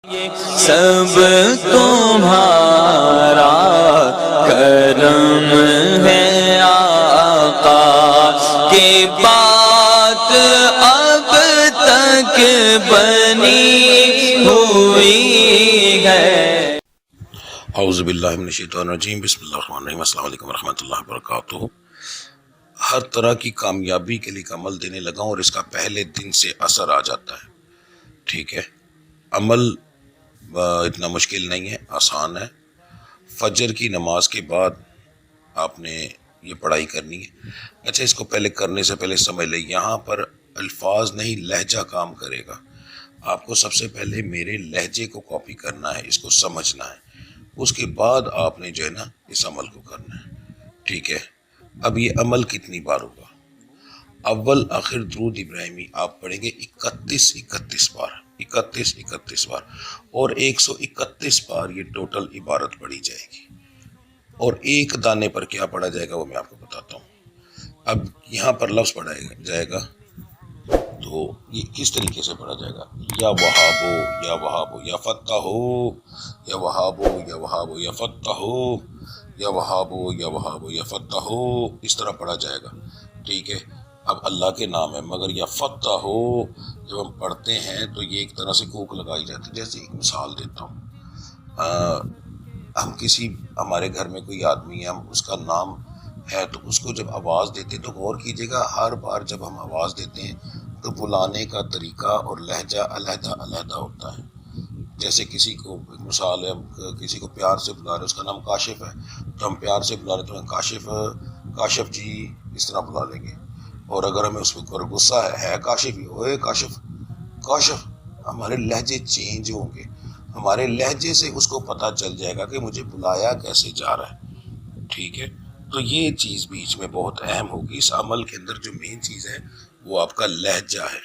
سب تمہارا کرم ہے آقا کی بات اب تک بنی ہوئی ہے۔ اعوذ باللہ من الشیطان الرجیم، بسم اللہ الرحمن الرحیم۔ السلام علیکم ورحمۃ اللہ وبرکاتہ۔ ہر طرح کی کامیابی کے لیے عمل دینے لگا ہوں اور اس کا پہلے دن سے اثر آ جاتا ہے۔ ٹھیک ہے، عمل اتنا مشکل نہیں ہے، آسان ہے۔ فجر کی نماز کے بعد آپ نے یہ پڑھائی کرنی ہے۔ اچھا، اس کو پہلے کرنے سے پہلے سمجھ لیں، یہاں پر الفاظ نہیں لہجہ کام کرے گا۔ آپ کو سب سے پہلے میرے لہجے کو کاپی کرنا ہے، اس کو سمجھنا ہے، اس کے بعد آپ نے جو ہے نا اس عمل کو کرنا ہے۔ ٹھیک ہے، اب یہ عمل کتنی بار ہوگا؟ اول آخر درود ابراہیمی آپ پڑھیں گے 31 بار اور 131 بار یہ ٹوٹل عبارت پڑھی جائے گی، اور ایک دانے پر کیا پڑھا جائے گا وہ میں آپ کو بتاتا ہوں۔ اب یہاں پر لفظ پڑھا جائے گا تو یہ کس طریقے سے پڑھا جائے گا؟ یا وہابو یا وہابو یا فتح ہو، یا وہابو یا وہابو یا فتح ہو، یا وہابو یا وہابو یا فتح ہو، اس طرح پڑھا جائے گا۔ ٹھیک ہے، اب اللہ کے نام ہے، مگر یا فتح ہو جب ہم پڑھتے ہیں تو یہ ایک طرح سے کوک لگائی جاتی ہے۔ جیسے ایک مثال دیتا ہوں، ہم ہمارے گھر میں کوئی آدمی ہے، ہم اس کا نام ہے تو اس کو جب آواز دیتے تو غور کیجیے گا، ہر بار جب ہم آواز دیتے ہیں تو بلانے کا طریقہ اور لہجہ علیحدہ ہوتا ہے۔ جیسے کسی کو مثال ہے، کسی کو پیار سے بلا رہے، اس کا نام کاشف ہے تو ہم پیار سے بلا رہے تو کاشف جی اس طرح بلا لیں گے، اور اگر ہمیں اس پر غصہ ہے کاشف ہی، اوے کاشف، ہمارے لہجے چینج ہوں گے، ہمارے لہجے سے اس کو پتہ چل جائے گا کہ مجھے بلایا کیسے جا رہا ہے۔ ٹھیک ہے، تو یہ چیز بیچ میں بہت اہم ہوگی۔ اس عمل کے اندر جو مین چیز ہے وہ آپ کا لہجہ ہے۔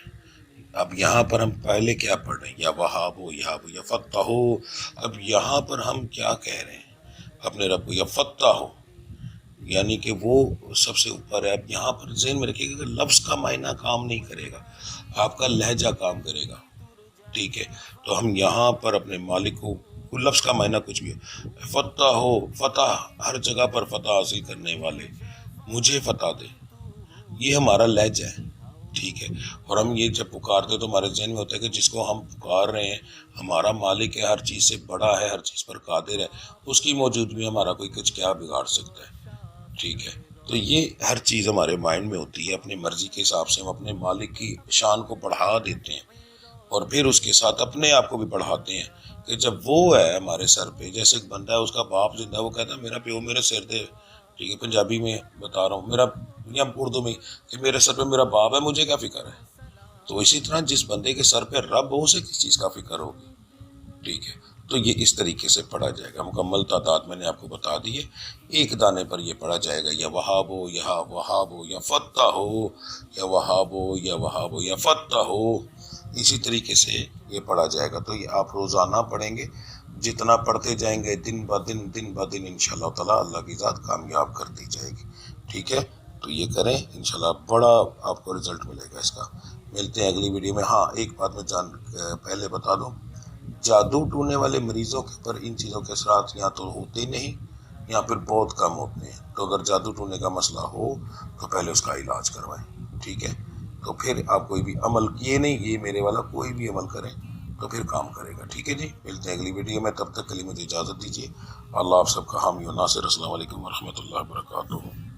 اب یہاں پر ہم پہلے کیا پڑھ رہے ہیں؟ یا وہابو یا فتح ہو۔ اب یہاں پر ہم کیا کہہ رہے ہیں اپنے رب کو؟ یا فتح ہو، یعنی کہ وہ سب سے اوپر ہے۔ اب یہاں پر ذہن میں رکھیے گا کہ لفظ کا معنی کام نہیں کرے گا، آپ کا لہجہ کام کرے گا۔ ٹھیک ہے، تو ہم یہاں پر اپنے مالک کو لفظ کا معنی کچھ بھی ہو، فتح ہو، فتح، ہر جگہ پر فتح حاصل کرنے والے، مجھے فتح دے، یہ ہمارا لہجہ ہے۔ ٹھیک ہے، اور ہم یہ جب پکارتے تو ہمارے ذہن میں ہوتا ہے کہ جس کو ہم پکار رہے ہیں ہمارا مالک ہے، ہر چیز سے بڑا ہے، ہر چیز پر قادر ہے، اس کی موجودگی میں ہمارا کوئی کچھ کیا بگاڑ سکتا ہے۔ ٹھیک ہے، تو یہ ہر چیز ہمارے مائنڈ میں ہوتی ہے، اپنی مرضی کے حساب سے ہم اپنے مالک کی شان کو بڑھا دیتے ہیں، اور پھر اس کے ساتھ اپنے آپ کو بھی بڑھاتے ہیں کہ جب وہ ہے ہمارے سر پہ، جیسے ایک بندہ ہے، اس کا باپ زندہ ہے، وہ کہتا ہے میرا پیو میرے سر دے۔ ٹھیک ہے، پنجابی میں بتا رہا ہوں، یا اردو میں، کہ میرے سر پہ میرا باپ ہے، مجھے کیا فکر ہے؟ تو اسی طرح جس بندے کے سر پہ رب ہو، اسے کس چیز کا فکر ہوگی؟ ٹھیک ہے، تو یہ اس طریقے سے پڑھا جائے گا۔ مکمل تعداد میں نے آپ کو بتا دی ہے، ایک دانے پر یہ پڑھا جائے گا، یا وہابو یا فتح ہو، یا وہابو یا فتح ہو، اسی طریقے سے یہ پڑھا جائے گا۔ تو یہ آپ روزانہ پڑھیں گے، جتنا پڑھتے جائیں گے دن بہ دن انشاءاللہ تعالی اللہ کی ذات کامیاب کرتی جائے گی۔ ٹھیک ہے، تو یہ کریں، انشاءاللہ بڑا آپ کو رزلٹ ملے گا اس کا۔ ملتے ہیں اگلی ویڈیو میں۔ ہاں، ایک بات میں پہلے بتا دوں، جادو ٹونے والے مریضوں کے پر ان چیزوں کے اثرات یا تو ہوتے نہیں یا پھر بہت کم ہوتے ہیں۔ تو اگر جادو ٹونے کا مسئلہ ہو تو پہلے اس کا علاج کروائیں۔ ٹھیک ہے، تو پھر آپ کوئی بھی عمل کیے نہیں، یہ میرے والا کوئی بھی عمل کریں تو پھر کام کرے گا۔ ٹھیک ہے جی، ملتے ہیں اگلی ویڈیو میں، تب تک کے لیے مجھے اجازت دیجیے۔ اللہ آپ سب کا حامی و ناصر۔ السلام علیکم ورحمۃ اللہ وبرکاتہ۔